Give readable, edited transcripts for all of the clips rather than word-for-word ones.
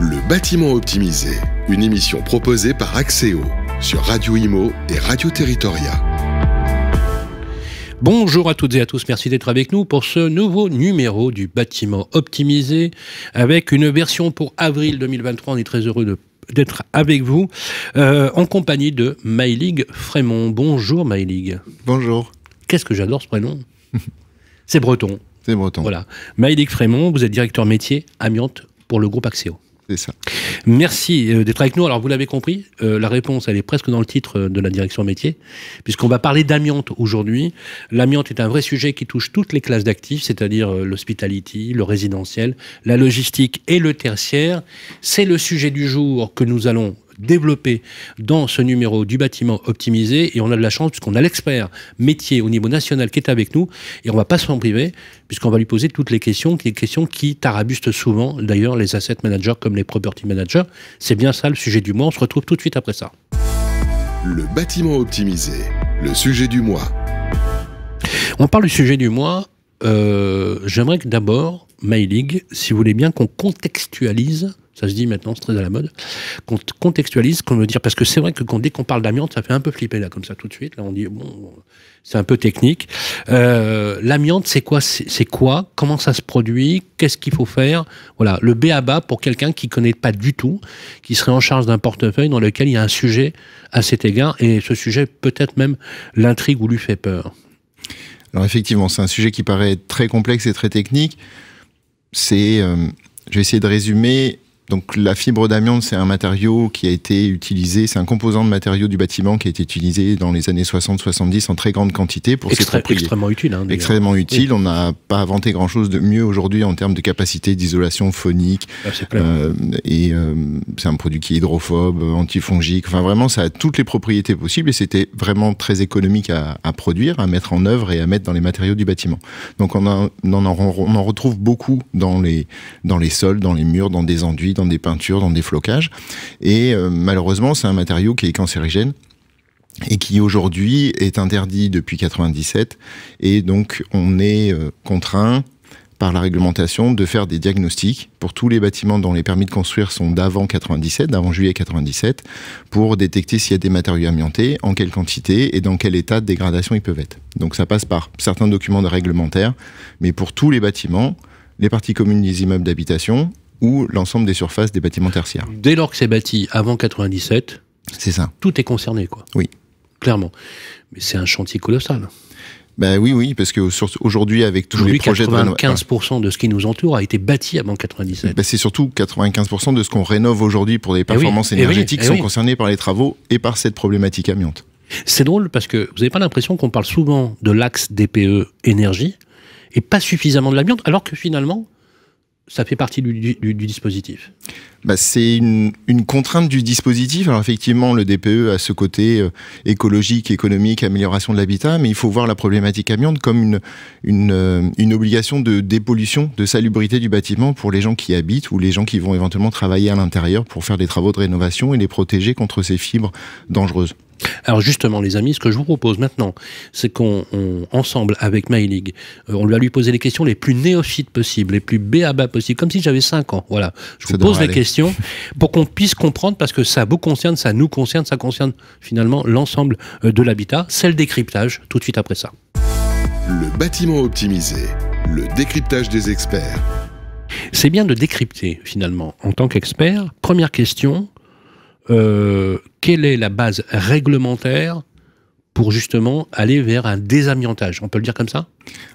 Le bâtiment optimisé, une émission proposée par Axéo sur Radio Imo et Radio Territoria. Bonjour à toutes et à tous, merci d'être avec nous pour ce nouveau numéro du bâtiment optimisé avec une version pour avril 2023. On est très heureux d'être avec vous en compagnie de Maëlig Frémont. Bonjour Maëlig. Bonjour. Qu'est-ce que j'adore ce prénom. C'est breton. C'est breton. Voilà. Maëlig Frémont, vous êtes directeur métier amiante pour le groupe Axéo. C'est ça. Merci d'être avec nous. Alors, vous l'avez compris, la réponse, elle est presque dans le titre de la direction métier, puisqu'on va parler d'amiante aujourd'hui. L'amiante est un vrai sujet qui touche toutes les classes d'actifs, c'est-à-dire l'hospitality, le résidentiel, la logistique et le tertiaire. C'est le sujet du jour que nous allons développé dans ce numéro du bâtiment optimisé, et on a de la chance puisqu'on a l'expert métier au niveau national qui est avec nous, et on va pas s'en priver puisqu'on va lui poser toutes les questions qui tarabustent souvent d'ailleurs les asset managers comme les property managers. C'est bien ça le sujet du mois, on se retrouve tout de suite après ça. Le bâtiment optimisé, le sujet du mois. On parle du sujet du mois. J'aimerais que d'abord, Maëlig, si vous voulez bien qu'on contextualise. Ça se dit maintenant, c'est très à la mode. Qu'on contextualise, qu'on veut dire, parce que c'est vrai que dès qu'on parle d'amiante, ça fait un peu flipper là, comme ça tout de suite. Là, on dit bon, c'est un peu technique. L'amiante, c'est quoi? C'est quoi? Comment ça se produit? Qu'est-ce qu'il faut faire? Voilà, le b.a.-ba pour quelqu'un qui connaît pas du tout, qui serait en charge d'un portefeuille dans lequel il y a un sujet à cet égard, et ce sujet peut-être même l'intrigue ou lui fait peur. Alors effectivement, c'est un sujet qui paraît très complexe et très technique. Je vais essayer de résumer. Donc la fibre d'amiante, c'est un matériau qui a été utilisé, c'est un composant de matériau du bâtiment qui a été utilisé dans les années 60-70 en très grande quantité pour ses propriétés. Extrêmement utile. Hein, extrêmement utile. Oui. On n'a pas inventé grand-chose de mieux aujourd'hui en termes de capacité d'isolation phonique. Ah, c'est clair. C'est un produit qui est hydrophobe, antifongique. Enfin vraiment, ça a toutes les propriétés possibles et c'était vraiment très économique à produire, à mettre en œuvre et à mettre dans les matériaux du bâtiment. Donc on en retrouve beaucoup dans les sols, dans les murs, dans des enduits, dans des peintures, dans des flocages. Et malheureusement, c'est un matériau qui est cancérigène et qui aujourd'hui est interdit depuis 97. Et donc, on est contraint par la réglementation de faire des diagnostics pour tous les bâtiments dont les permis de construire sont d'avant 97, d'avant juillet 97, pour détecter s'il y a des matériaux amiantés, en quelle quantité et dans quel état de dégradation ils peuvent être. Donc ça passe par certains documents réglementaires, mais pour tous les bâtiments, les parties communes des immeubles d'habitation ou l'ensemble des surfaces des bâtiments tertiaires. Dès lors que c'est bâti avant 97, c'est ça. Tout est concerné, quoi. Oui. Clairement. Mais c'est un chantier colossal. Ben oui, parce qu'aujourd'hui, avec tous les projets de rénovation... 95% de ce qui nous entoure a été bâti avant 97. Ben c'est surtout 95% de ce qu'on rénove aujourd'hui pour des performances énergétiques sont concernés par les travaux et par cette problématique amiante. C'est drôle parce que vous n'avez pas l'impression qu'on parle souvent de l'axe DPE énergie et pas suffisamment de l'amiante, alors que finalement... ça fait partie du dispositif. Bah, c'est une contrainte du dispositif. Alors effectivement, le DPE a ce côté écologique, économique, amélioration de l'habitat, mais il faut voir la problématique amiante comme une obligation de dépollution, de salubrité du bâtiment pour les gens qui y habitent ou les gens qui vont éventuellement travailler à l'intérieur pour faire des travaux de rénovation et les protéger contre ces fibres dangereuses. Alors justement, les amis, ce que je vous propose maintenant, c'est qu'on ensemble avec Maëlig, on lui poser les questions les plus néophytes possibles, les plus b.a.-ba possibles, comme si j'avais 5 ans. Voilà, je vous pose les questions pour qu'on puisse comprendre, parce que ça vous concerne, ça nous concerne, ça concerne finalement l'ensemble de l'habitat. C'est le décryptage, tout de suite après ça. Le bâtiment optimisé, le décryptage des experts. C'est bien de décrypter finalement en tant qu'expert. Première question. Quelle est la base réglementaire pour justement aller vers un désamiantage? On peut le dire comme ça?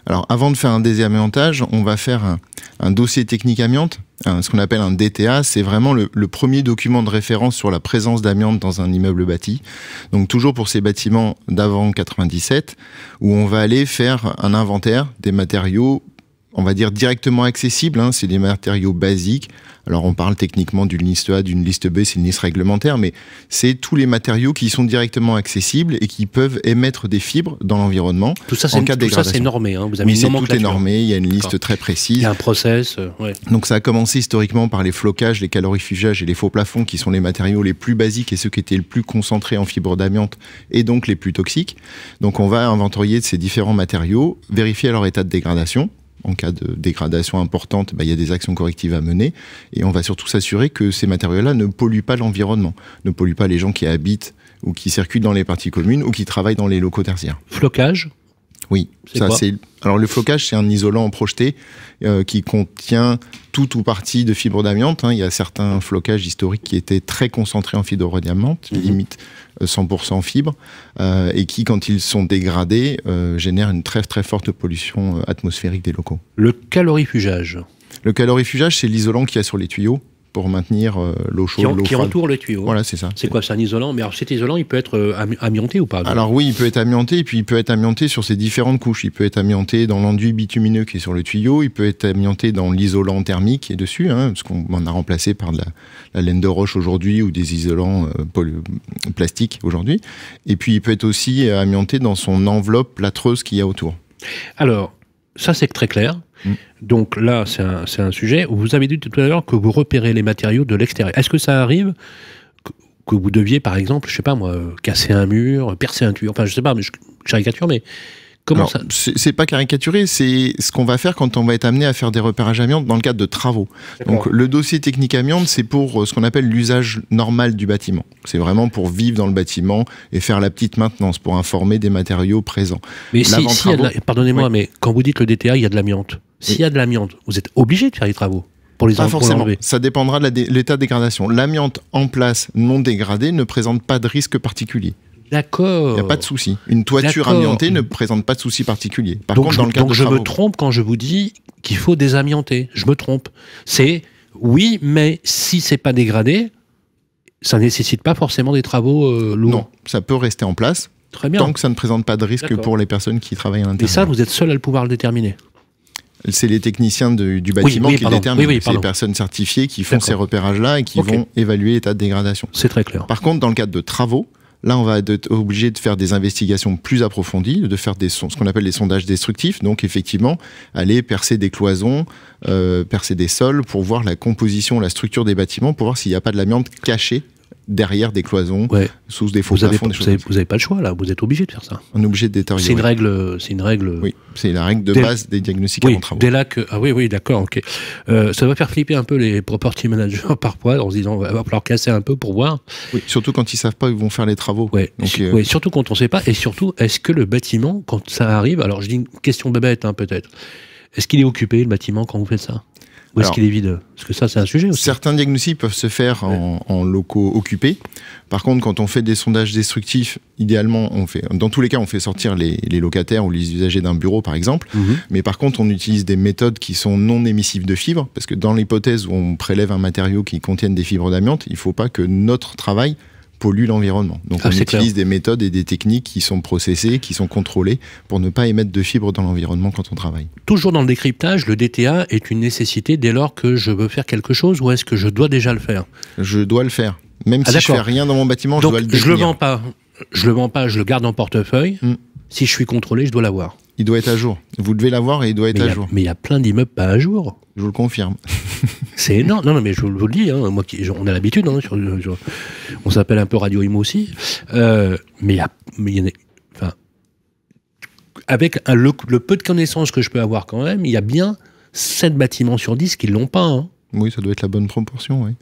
Alors, avant de faire un désamiantage, on va faire un dossier technique amiante, ce qu'on appelle un DTA. C'est vraiment le premier document de référence sur la présence d'amiante dans un immeuble bâti. Donc, toujours pour ces bâtiments d'avant 97, où on va aller faire un inventaire des matériaux, on va dire directement accessibles, c'est des matériaux basiques. Alors on parle techniquement d'une liste A, d'une liste B, c'est une liste réglementaire, mais c'est tous les matériaux qui sont directement accessibles et qui peuvent émettre des fibres dans l'environnement. Tout ça, c'est normé. Vous avez tout est normé, il y a une liste très précise. Il y a un process. Ouais. Donc ça a commencé historiquement par les flocages, les calorifugages et les faux plafonds qui sont les matériaux les plus basiques et ceux qui étaient le plus concentrés en fibres d'amiante et donc les plus toxiques. Donc on va inventorier de ces différents matériaux, vérifier leur état de dégradation. En cas de dégradation importante, il y a des actions correctives à mener. Et on va surtout s'assurer que ces matériaux-là ne polluent pas l'environnement, ne polluent pas les gens qui habitent ou qui circulent dans les parties communes ou qui travaillent dans les locaux tertiaires. Flocage ? Oui, alors le flocage, c'est un isolant projeté qui contient tout ou partie de fibres d'amiante. Il y a certains flocages historiques qui étaient très concentrés en fibres d'amiante, limite 100% fibres, et qui, quand ils sont dégradés, génèrent une très très forte pollution atmosphérique des locaux. Le calorifugage. Le calorifugage, c'est l'isolant qu'il y a sur les tuyaux pour maintenir l'eau chaude, l'eau qui froide. entoure le tuyau. Voilà, c'est ça. C'est quoi, c'est un isolant? Mais alors cet isolant, il peut être amianté ou pas? Alors oui, il peut être amianté, et puis il peut être amianté sur ses différentes couches. Il peut être amianté dans l'enduit bitumineux qui est sur le tuyau, il peut être amianté dans l'isolant thermique qui est dessus, parce qu'on en a remplacé par de la laine de roche aujourd'hui ou des isolants plastiques aujourd'hui. Et puis il peut être aussi amianté dans son enveloppe plâtreuse qu'il y a autour. Alors, ça c'est très clair. Donc là, c'est un sujet. Vous avez dit tout à l'heure que vous repérez les matériaux de l'extérieur. Est-ce que ça arrive que vous deviez, par exemple, je sais pas moi, casser un mur, percer un tuyau, enfin je sais pas, mais je caricature, mais comment ça... C'est pas caricaturé, c'est ce qu'on va faire quand on va être amené à faire des repérages amiante dans le cadre de travaux. Donc le dossier technique amiante, c'est pour ce qu'on appelle l'usage normal du bâtiment. C'est vraiment pour vivre dans le bâtiment et faire la petite maintenance, pour informer des matériaux présents. Mais pardonnez-moi, oui. Mais quand vous dites le DTA, il y a de l'amiante. S'il y a de l'amiante, vous êtes obligé de faire les travaux pour les enlever. Pas forcément, ça dépendra de l'état de dégradation. L'amiante en place non dégradée ne présente pas de risque particulier. D'accord. Il n'y a pas de souci. Une toiture amiantée ne présente pas de souci particulier. Par contre, dans le cadre de je me trompe quand je vous dis qu'il faut désamianter. Je me trompe. C'est oui, mais si c'est pas dégradé, ça nécessite pas forcément des travaux lourds. Non, ça peut rester en place. Très bien. Tant que ça ne présente pas de risque pour les personnes qui travaillent à l'intérieur. Et ça, vous êtes seul à le pouvoir le déterminer. C'est les techniciens du bâtiment qui le déterminent. C'est les personnes certifiées qui font ces repérages-là et qui vont évaluer l'état de dégradation. C'est très clair. Par contre, dans le cadre de travaux, là, on va être obligé de faire des investigations plus approfondies, de faire ce qu'on appelle des sondages destructifs. Donc, effectivement, aller percer des cloisons, percer des sols pour voir la composition, la structure des bâtiments, pour voir s'il n'y a pas de l'amiante cachée derrière des cloisons, sous des faux plafonds. Vous n'avez pas le choix, là. Vous êtes obligé de faire ça. On est obligé de détériorer. C'est une règle. Oui, c'est la règle de base des diagnostics avant travaux. Dès là que... Ah oui, d'accord, ok. Ça va faire flipper un peu les property managers parfois, en se disant, va falloir casser un peu pour voir. Oui, surtout quand ils ne savent pas où ils vont faire les travaux. Oui, surtout quand on ne sait pas. Et surtout, est-ce que le bâtiment, quand ça arrive... Alors, je dis une question bébête, peut-être. Est-ce qu'il est occupé, le bâtiment, quand vous faites ça? Ou est-ce qu'il est vide? Parce que ça, c'est un sujet aussi. Certains diagnostics peuvent se faire en locaux occupés. Par contre, quand on fait des sondages destructifs, idéalement, dans tous les cas, on fait sortir les locataires ou les usagers d'un bureau, par exemple. Mais par contre, on utilise des méthodes qui sont non émissives de fibres, parce que dans l'hypothèse où on prélève un matériau qui contienne des fibres d'amiante, il ne faut pas que notre travail pollue l'environnement. Donc on utilise des méthodes et des techniques qui sont processées, qui sont contrôlées pour ne pas émettre de fibres dans l'environnement quand on travaille. Toujours dans le décryptage, le DTA est une nécessité dès lors que je veux faire quelque chose, ou est-ce que je dois déjà le faire? Je dois le faire. Même si je fais rien dans mon bâtiment, donc, je dois le définir. Je le vends pas, je le garde en portefeuille. Si je suis contrôlé, je dois l'avoir. Il doit être à jour. Vous devez l'avoir et il doit être à jour. Mais il y a plein d'immeubles pas à jour. Je vous le confirme. C'est énorme. Non, mais je vous le dis. Moi, on a l'habitude. On s'appelle un peu Radio Imo aussi. Mais il y en a. Enfin, avec le peu de connaissances que je peux avoir quand même, il y a bien 7 bâtiments sur 10 qui l'ont pas. Oui, ça doit être la bonne proportion, oui.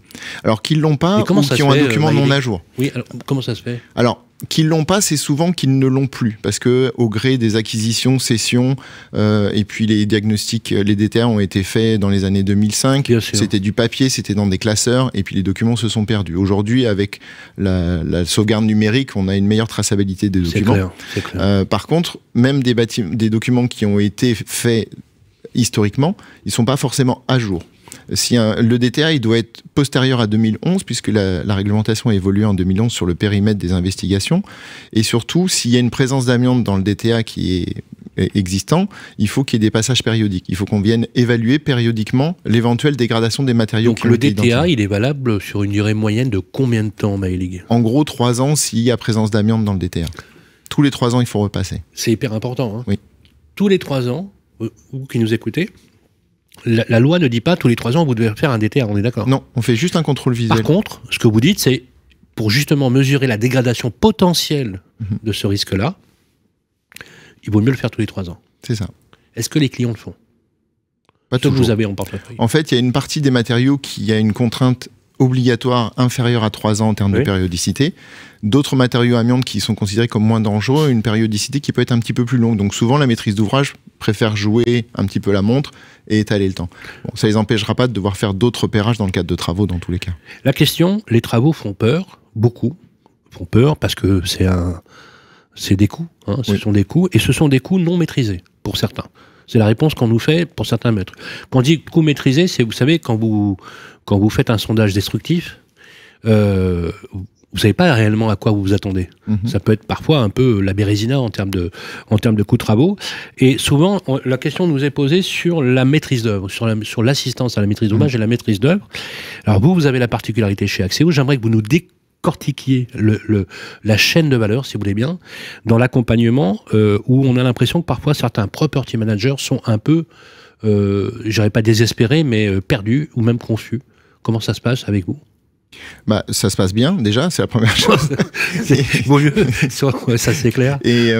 Alors, qu'ils l'ont pas ou qui ont un document non à jour. Oui, alors, comment ça se fait? Alors, qu'ils l'ont pas, c'est souvent qu'ils ne l'ont plus, parce que au gré des acquisitions, cessions, et puis les diagnostics, les DTA ont été faits dans les années 2005. C'était du papier, c'était dans des classeurs, et puis les documents se sont perdus. Aujourd'hui, avec la sauvegarde numérique, on a une meilleure traçabilité des documents. C'est clair. Par contre, même des documents qui ont été faits historiquement, ils sont pas forcément à jour. Le DTA, il doit être postérieur à 2011, puisque la réglementation a évolué en 2011 sur le périmètre des investigations. Et surtout, s'il y a une présence d'amiante dans le DTA qui est existant, il faut qu'il y ait des passages périodiques. Il faut qu'on vienne évaluer périodiquement l'éventuelle dégradation des matériaux. Donc le DTA, il est valable sur une durée moyenne de combien de temps, Maëlig? En gros, 3 ans s'il y a présence d'amiante dans le DTA. Tous les 3 ans, il faut repasser. C'est hyper important. Oui. Tous les 3 ans, vous qui nous écoutez, la loi ne dit pas tous les 3 ans vous devez faire un DTA, on est d'accord? Non, on fait juste un contrôle visuel. Par contre, ce que vous dites, c'est pour justement mesurer la dégradation potentielle de ce risque-là, il vaut mieux le faire tous les 3 ans. C'est ça. Est-ce que les clients le font? Pas que toujours. vous avez en portefeuille. En fait, il y a une partie des matériaux qui a une contrainte obligatoire inférieure à 3 ans en termes de périodicité. D'autres matériaux amiantes qui sont considérés comme moins dangereux, une périodicité qui peut être un petit peu plus longue. Donc souvent, la maîtrise d'ouvrage préfère jouer un petit peu la montre et étaler le temps. Bon, ça les empêchera pas de devoir faire d'autres repérages dans le cadre de travaux dans tous les cas. La question, les travaux font peur, beaucoup font peur parce que c'est des coûts, hein, ce sont des coûts, et ce sont des coûts non maîtrisés pour certains. C'est la réponse qu'on nous fait pour certains maîtres. Quand on dit coût maîtrisé, c'est, vous savez, quand vous faites un sondage destructif, vous savez pas réellement à quoi vous vous attendez. Ça peut être parfois un peu la bérésina en termes de coûts de travaux. Et souvent, la question nous est posée sur la maîtrise d'œuvre, sur l'assistance à la maîtrise d'ouvrage et la maîtrise d'œuvre. Alors vous avez la particularité chez Axéo. J'aimerais que vous nous décortiquiez la chaîne de valeur, si vous voulez bien, dans l'accompagnement, où on a l'impression que parfois certains property managers sont un peu, je dirais pas désespérés, mais perdus ou même confus. Comment ça se passe avec vous ? Bah, ça se passe bien, déjà, c'est la première chose. Vaut mieux, ça c'est clair. Et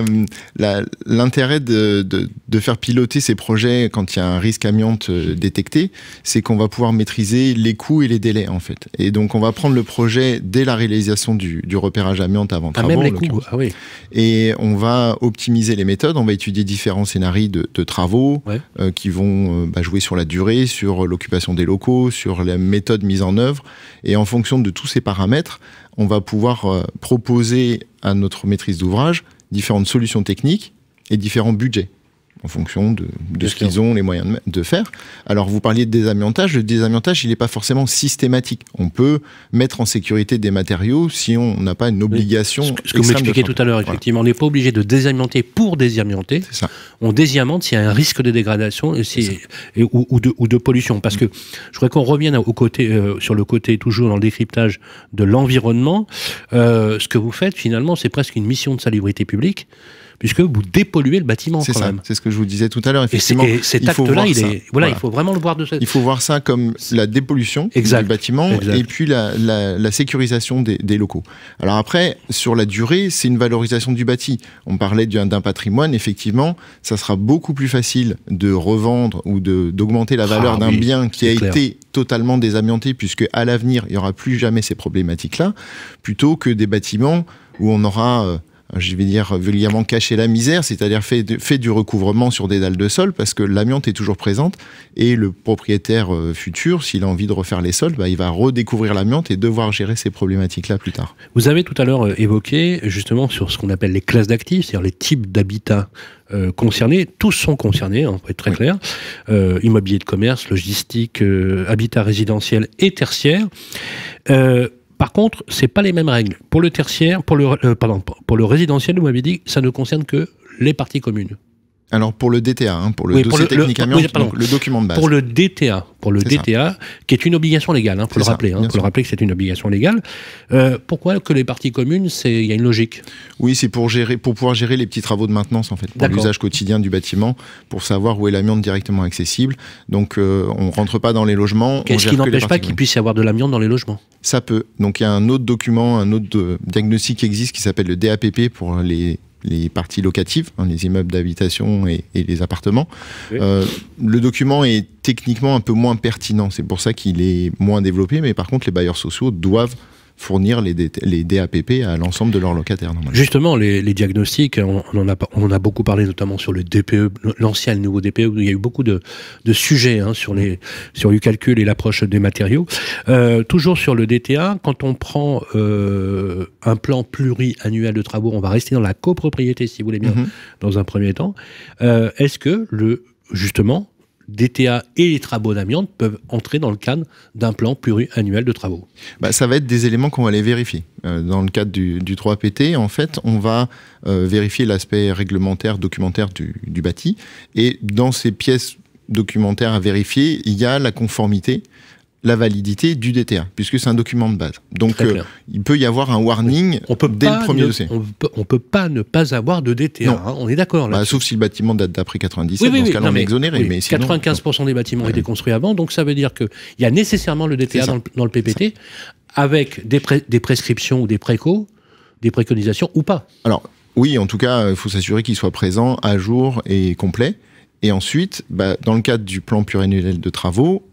l'intérêt de faire piloter ces projets quand il y a un risque amiante détecté, c'est qu'on va pouvoir maîtriser les coûts et les délais, en fait. Et donc, on va prendre le projet dès la réalisation du repérage amiante avant travaux. Même les coûts, oui. Et on va optimiser les méthodes, on va étudier différents scénarios de travaux qui vont jouer sur la durée, sur l'occupation des locaux, sur la méthode mise en œuvre. Et en fonction de tous ces paramètres, on va pouvoir proposer à notre maîtrise d'ouvrage différentes solutions techniques et différents budgets en fonction de ce qu'ils ont les moyens de faire. Alors, vous parliez de désamiantage. Le désamiantage, il n'est pas forcément systématique. On peut mettre en sécurité des matériaux si on n'a pas une obligation. Ce que vous m'expliquiez tout à l'heure, effectivement, on n'est pas obligé de désamianter pour désamianter. C'est ça. On désamiante s'il y a un risque de dégradation ou de pollution. Parce que je voudrais qu'on revienne sur le côté, toujours dans le décryptage de l'environnement. Ce que vous faites, finalement, c'est presque une mission de salubrité publique, puisque vous dépolluez le bâtiment quand même. C'est ce que je vous disais tout à l'heure. Effectivement, et cet acte-là, il faut vraiment le voir de cette... Il faut voir ça comme la dépollution du bâtiment et puis la sécurisation des locaux. Alors après, sur la durée, c'est une valorisation du bâti. On parlait d'un patrimoine, effectivement, ça sera beaucoup plus facile de revendre ou d'augmenter la valeur d'un bien qui a été totalement désamianté, puisque à l'avenir, il n'y aura plus jamais ces problématiques-là, plutôt que des bâtiments où on aura... je vais dire vulgairement cacher la misère, c'est-à-dire fait du recouvrement sur des dalles de sol, parce que l'amiante est toujours présente, et le propriétaire futur, s'il a envie de refaire les sols, il va redécouvrir l'amiante et devoir gérer ces problématiques-là plus tard. Vous avez tout à l'heure évoqué justement sur ce qu'on appelle les classes d'actifs, c'est-à-dire les types d'habitats concernés. Tous sont concernés, on peut être très clair. Immobilier de commerce, logistique, habitat résidentiel et tertiaire. Par contre, c'est pas les mêmes règles. Pour le tertiaire, pour le résidentiel, vous m'avez dit, ça ne concerne que les parties communes. Alors pour le DTA, pour le dossier technique amiante, donc le document de base. Pour le DTA, qui est une obligation légale, faut le rappeler. Faut le rappeler que c'est une obligation légale. Pourquoi que les parties communes, il y a une logique? Oui, c'est pour pouvoir gérer les petits travaux de maintenance, en fait, pour l'usage quotidien du bâtiment, pour savoir où est l'amiante directement accessible. Donc on rentre pas dans les logements. Qu'est-ce qui n'empêche pas qu'il puisse y avoir de l'amiante dans les logements? Ça peut. Donc il y a un autre document, un autre diagnostic qui existe qui s'appelle le DAPP pour les parties locatives, les immeubles d'habitation et les appartements. Oui. Le document est techniquement un peu moins pertinent, c'est pour ça qu'il est moins développé, mais par contre les bailleurs sociaux doivent fournir les DAPP à l'ensemble de leurs locataires. Justement, les diagnostics, on en a beaucoup parlé, notamment sur le DPE, l'ancien et le nouveau DPE, où il y a eu beaucoup de sujets sur le calcul et l'approche des matériaux. Toujours sur le DTA, quand on prend un plan pluriannuel de travaux, on va rester dans la copropriété, si vous voulez bien, dans un premier temps. Est-ce que justement, DTA et les travaux d'amiante peuvent entrer dans le cadre d'un plan pluriannuel de travaux? Ça va être des éléments qu'on va aller vérifier. Dans le cadre du 3PT, en fait, on va vérifier l'aspect réglementaire, documentaire du bâti. Et dans ces pièces documentaires à vérifier, il y a la conformité, la validité du DTA, puisque c'est un document de base. Donc, il peut y avoir un warning dès le premier dossier. On peut pas ne pas avoir de DTA, on est d'accord. Sauf si le bâtiment date d'après 97, dans ce cas-là, on est exonéré. Mais sinon, 95% des bâtiments ont été construits avant, donc ça veut dire qu'il y a nécessairement le DTA dans le PPT, avec des prescriptions ou des préconisations ou pas. Alors, oui, en tout cas, il faut s'assurer qu'il soit présent, à jour et complet. Et ensuite, dans le cadre du plan pluriannuel de travaux,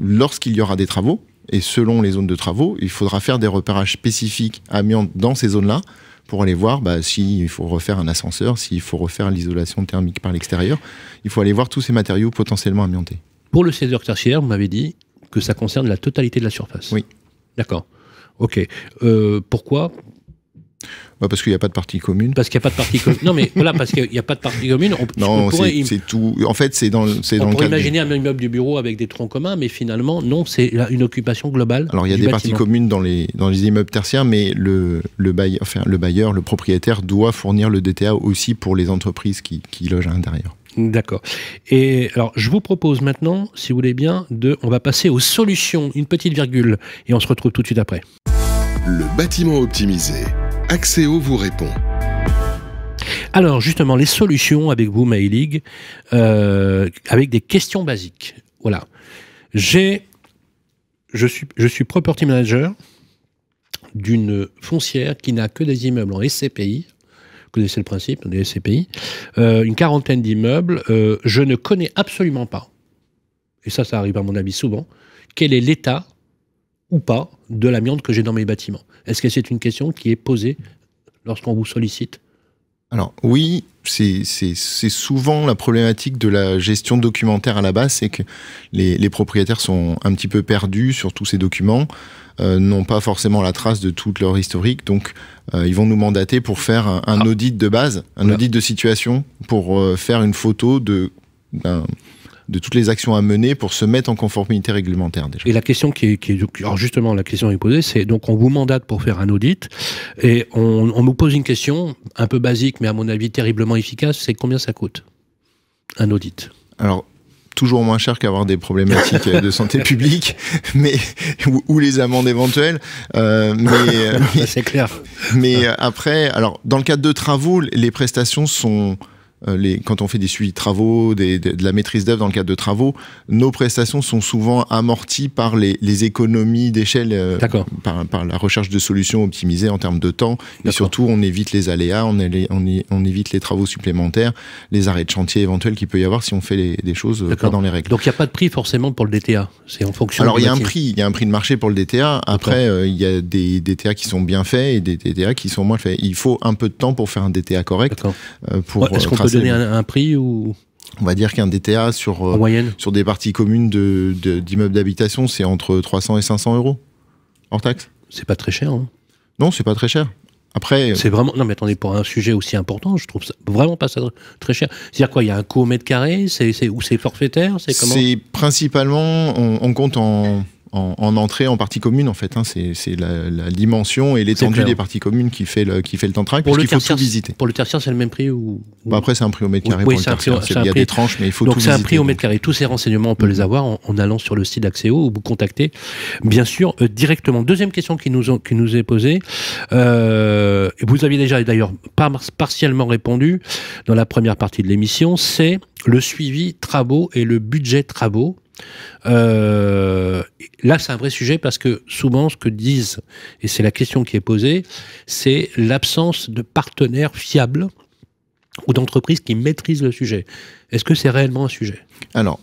lorsqu'il y aura des travaux, et selon les zones de travaux, il faudra faire des repérages spécifiques amiante dans ces zones-là pour aller voir s'il faut refaire un ascenseur, s'il faut refaire l'isolation thermique par l'extérieur. Il faut aller voir tous ces matériaux potentiellement amiantés. Pour le césure tertiaire, vous m'avez dit que ça concerne la totalité de la surface. Oui. D'accord. Ok. Pourquoi ? Parce qu'il n'y a pas de partie commune. Parce qu'il n'y a pas de partie commune. Non, mais voilà, parce qu'il n'y a pas de partie commune. C'est tout. En fait, c'est dans le cadre. On pourrait imaginer un immeuble du bureau avec des troncs communs, mais finalement, non, c'est une occupation globale. Alors, il y a des parties communes dans les immeubles tertiaires, mais le bailleur, le propriétaire doit fournir le DTA aussi pour les entreprises qui logent à l'intérieur. D'accord. Et alors, je vous propose maintenant, si vous voulez bien, on va passer aux solutions, une petite virgule, et on se retrouve tout de suite après. Le bâtiment optimisé. Axéo vous répond. Alors, justement, les solutions avec vous, Maëlig, avec des questions basiques. Voilà. Je suis property manager d'une foncière qui n'a que des immeubles en SCPI. Vous connaissez le principe des SCPI. Une quarantaine d'immeubles. Je ne connais absolument pas, et ça arrive à mon avis souvent, quel est l'état ou pas de l'amiante que j'ai dans mes bâtiments. Est-ce que c'est une question qui est posée lorsqu'on vous sollicite ? Alors oui, c'est souvent la problématique de la gestion documentaire à la base, c'est que les propriétaires sont un petit peu perdus sur tous ces documents, n'ont pas forcément la trace de toute leur historique, donc ils vont nous mandater pour faire un audit de base, audit de situation, pour faire une photo de toutes les actions à mener pour se mettre en conformité réglementaire déjà. Et la question alors justement, la question est posée, c'est donc on vous mandate pour faire un audit et on nous pose une question un peu basique, mais à mon avis terriblement efficace, c'est combien ça coûte un audit ? Alors, toujours moins cher qu'avoir des problématiques de santé publique, ou les amendes éventuelles. C'est clair. Mais après, alors dans le cadre de travaux, les prestations sont quand on fait des suivis de travaux, de la maîtrise d'œuvre dans le cadre de travaux, nos prestations sont souvent amorties par les économies d'échelle, par la recherche de solutions optimisées en termes de temps. Et surtout, on évite les aléas, on évite les travaux supplémentaires, les arrêts de chantier éventuels qu'il peut y avoir si on fait des choses pas dans les règles. Donc il n'y a pas de prix forcément pour le DTA, c'est en fonction. Alors il y a un prix de marché pour le DTA. Après, il y a des DTA qui sont bien faits et des DTA qui sont moins faits. Il faut un peu de temps pour faire un DTA correct. Est-ce qu'on peut donner un prix ou... On va dire qu'un DTA sur des parties communes d'immeubles d'habitation, c'est entre 300 et 500 euros hors taxe. C'est pas très cher, hein. Non, c'est pas très cher. Après, c'est vraiment... Non, mais attendez, pour un sujet aussi important, je trouve ça vraiment pas ça très cher. C'est-à-dire quoi, il y a un coût au mètre carré, ou c'est forfaitaire, c'est comment ? C'est principalement, on compte en entrée en partie commune en fait, hein. C'est la dimension et l'étendue des parties communes qui fait le temps de travail, puisqu'il faut tout visiter. Pour le tertiaire, c'est le même prix ou... Après, c'est un prix au mètre carré pour le tertiaire. Il y a des tranches, mais il faut tout visiter. Donc c'est un prix au mètre carré. Tous ces renseignements, on peut les avoir en allant sur le site d'Axéo ou vous contacter, bien sûr, directement. Deuxième question qui nous est posée. Vous aviez déjà d'ailleurs partiellement répondu dans la première partie de l'émission, c'est le suivi travaux et le budget travaux. Là, c'est un vrai sujet parce que souvent, ce que disent, et c'est la question qui est posée, c'est l'absence de partenaires fiables ou d'entreprises qui maîtrisent le sujet. Est-ce que c'est réellement un sujet ? Alors,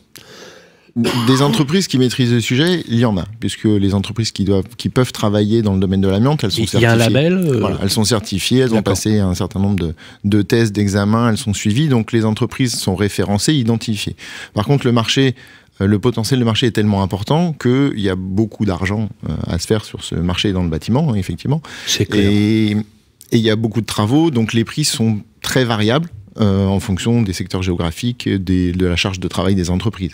des entreprises qui maîtrisent le sujet, il y en a, puisque les entreprises qui peuvent travailler dans le domaine de l'amiante, elles sont certifiées. Il y a un label Voilà, elles sont certifiées, elles ont passé un certain nombre de tests, d'examens, elles sont suivies, donc les entreprises sont référencées, identifiées. Par contre, le potentiel de marché est tellement important qu'il y a beaucoup d'argent à se faire sur ce marché dans le bâtiment, effectivement. C'est clair. Et il y a beaucoup de travaux, donc les prix sont très variables en fonction des secteurs géographiques, de la charge de travail des entreprises.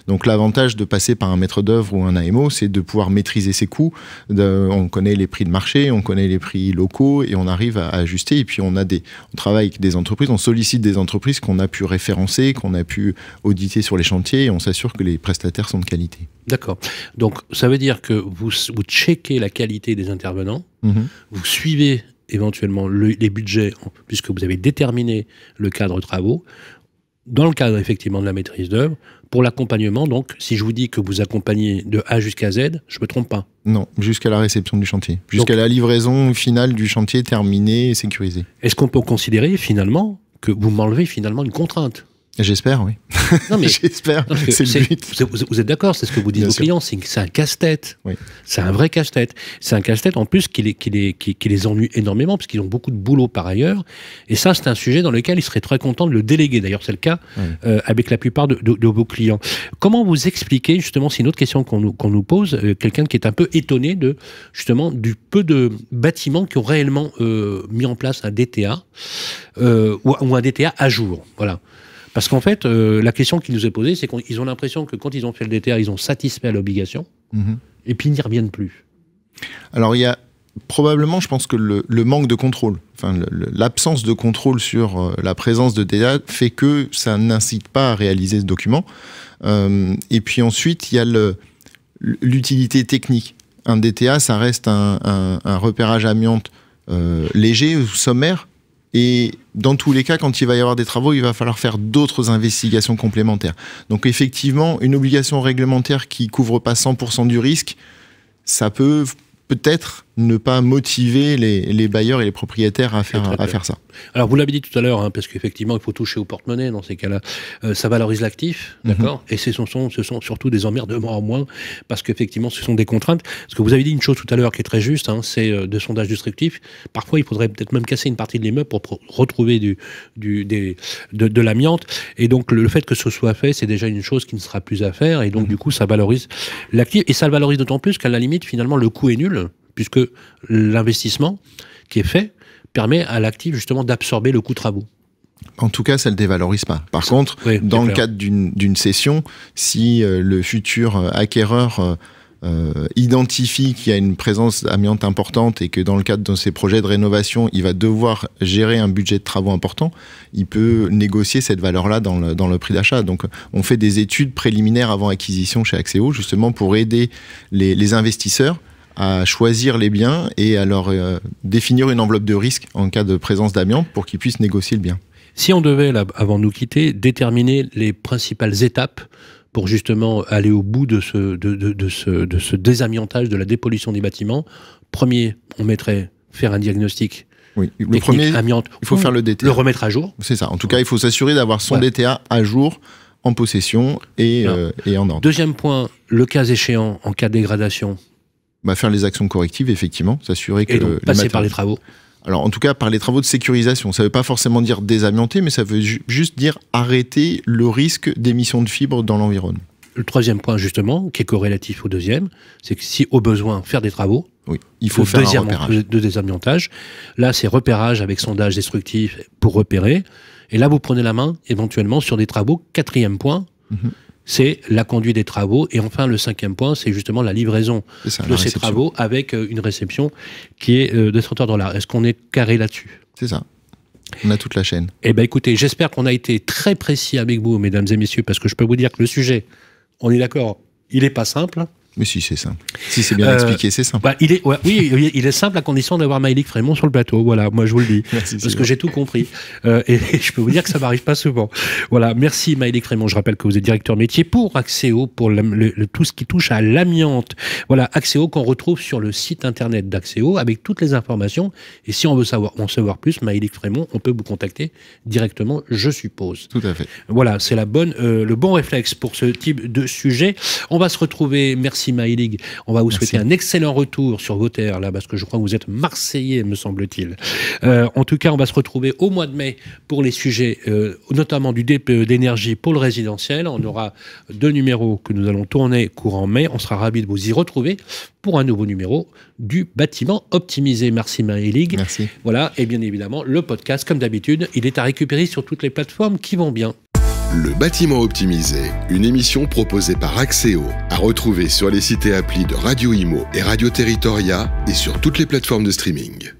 Donc l'avantage de passer par un maître d'œuvre ou un AMO, c'est de pouvoir maîtriser ses coûts. On connaît les prix de marché, on connaît les prix locaux et on arrive à ajuster. Et puis on travaille avec des entreprises, on sollicite des entreprises qu'on a pu référencer, qu'on a pu auditer sur les chantiers et on s'assure que les prestataires sont de qualité. D'accord. Donc ça veut dire que vous checkez la qualité des intervenants, vous suivez éventuellement les budgets, puisque vous avez déterminé le cadre travaux, dans le cadre effectivement de la maîtrise d'œuvre, pour l'accompagnement. Donc, si je vous dis que vous accompagnez de A jusqu'à Z, je ne me trompe pas. Non, jusqu'à la réception du chantier, jusqu'à la livraison finale du chantier terminé et sécurisé. Est-ce qu'on peut considérer finalement que vous m'enlevez finalement une contrainte ? J'espère, oui. Non, mais j'espère, c'est le but. Vous êtes d'accord, c'est ce que vous dites aux clients, c'est un casse-tête. Oui. C'est un vrai casse-tête. C'est un casse-tête en plus qui les ennuie énormément, parce qu'ils ont beaucoup de boulot par ailleurs. Et ça, c'est un sujet dans lequel ils seraient très contents de le déléguer. D'ailleurs, c'est le cas avec la plupart de vos clients. Comment vous expliquez, justement, c'est une autre question qu'on nous pose, quelqu'un qui est un peu étonné justement, du peu de bâtiments qui ont réellement mis en place un DTA ou un DTA à jour. Voilà. Parce qu'en fait, la question qui nous est posée, c'est qu'ils ont l'impression que quand ils ont fait le DTA, ils ont satisfait à l'obligation, et puis ils n'y reviennent plus. Alors il y a probablement, je pense que le manque de contrôle, enfin l'absence de contrôle sur la présence de DTA fait que ça n'incite pas à réaliser ce document. Et puis ensuite, il y a l'utilité technique. Un DTA, ça reste un repérage amiante léger ou sommaire. Et dans tous les cas, quand il va y avoir des travaux, il va falloir faire d'autres investigations complémentaires. Donc effectivement, une obligation réglementaire qui couvre pas 100% du risque, ça peut peut-être ne pas motiver les bailleurs et les propriétaires à faire ça. Alors, vous l'avez dit tout à l'heure, parce qu'effectivement, il faut toucher au porte-monnaie dans ces cas-là. Ça valorise l'actif, d'accord ? Et ce sont surtout des emmerdements en moins, parce qu'effectivement, ce sont des contraintes. Parce que vous avez dit une chose tout à l'heure qui est très juste, c'est de sondage destructif. Parfois, il faudrait peut-être même casser une partie de l'immeuble pour retrouver de l'amiante. Et donc, le fait que ce soit fait, c'est déjà une chose qui ne sera plus à faire. Et donc, du coup, ça valorise l'actif. Et ça le valorise d'autant plus qu'à la limite, finalement, le coût est nul, puisque l'investissement qui est fait permet à l'actif justement d'absorber le coût travaux. En tout cas, ça ne le dévalorise pas. Par contre, dans le cadre d'une cession, si le futur acquéreur identifie qu'il y a une présence amiante importante et que dans le cadre de ses projets de rénovation, il va devoir gérer un budget de travaux important, il peut négocier cette valeur-là dans le prix d'achat. Donc, on fait des études préliminaires avant acquisition chez Axéo, justement pour aider les investisseurs à choisir les biens et à leur définir une enveloppe de risque en cas de présence d'amiante pour qu'ils puissent négocier le bien. Si on devait, là, avant de nous quitter, déterminer les principales étapes pour justement aller au bout de ce désamiantage, de la dépollution des bâtiments, premier, on mettrait faire un diagnostic. Oui, le premier, amiante, il faut faire le DTA. Le remettre à jour. C'est ça. En tout cas, il faut s'assurer d'avoir son DTA à jour, en possession et en ordre. Deuxième point, le cas échéant, en cas de dégradation, faire les actions correctives, effectivement, s'assurer que... Et donc, passer par les travaux. Alors, en tout cas, par les travaux de sécurisation. Ça ne veut pas forcément dire désamianter, mais ça veut juste dire arrêter le risque d'émission de fibres dans l'environnement. Le troisième point, justement, qui est corrélatif au deuxième, c'est que si, au besoin, faire des travaux, oui, il faut faire un repérage. De désamiantage. Là, c'est repérage avec sondage destructif pour repérer. Et là, vous prenez la main, éventuellement, sur des travaux. Quatrième point, c'est la conduite des travaux. Et enfin, le cinquième point, c'est justement la livraison de ces travaux avec une réception qui est de cet ordre-là. Est-ce qu'on est carré là-dessus? C'est ça. On a toute la chaîne. Eh bien, écoutez, j'espère qu'on a été très précis avec vous, mesdames et messieurs, parce que je peux vous dire que le sujet, on est d'accord, il n'est pas simple. Mais si, c'est simple. Si c'est bien expliqué, c'est simple. Oui, il est simple à condition d'avoir Maëlys Frémont sur le plateau. Voilà, moi je vous le dis. Merci, parce que j'ai tout compris. Et je peux vous dire que ça m'arrive pas souvent. Voilà, merci Maëlys Frémont. Je rappelle que vous êtes directeur métier pour Axéo, pour tout ce qui touche à l'amiante. Voilà, Axéo qu'on retrouve sur le site internet d'Axéo avec toutes les informations. Et si on veut en savoir plus, Maëlys Frémont, on peut vous contacter directement, je suppose. Tout à fait. Voilà, c'est le bon réflexe pour ce type de sujet. On va se retrouver. Merci Maëlys. On va vous souhaiter un excellent retour sur vos terres, là, parce que je crois que vous êtes Marseillais, me semble-t-il. En tout cas, on va se retrouver au mois de mai pour les sujets, notamment du DPE d'énergie pour le résidentiel. On aura 2 numéros que nous allons tourner courant mai. On sera ravis de vous y retrouver pour un nouveau numéro du bâtiment optimisé. Merci Maëlys. Merci. Voilà, et bien évidemment, le podcast, comme d'habitude, il est à récupérer sur toutes les plateformes qui vont bien. Le bâtiment optimisé, une émission proposée par Axéo, à retrouver sur les sites et applis de Radio Imo et Radio Territoria et sur toutes les plateformes de streaming.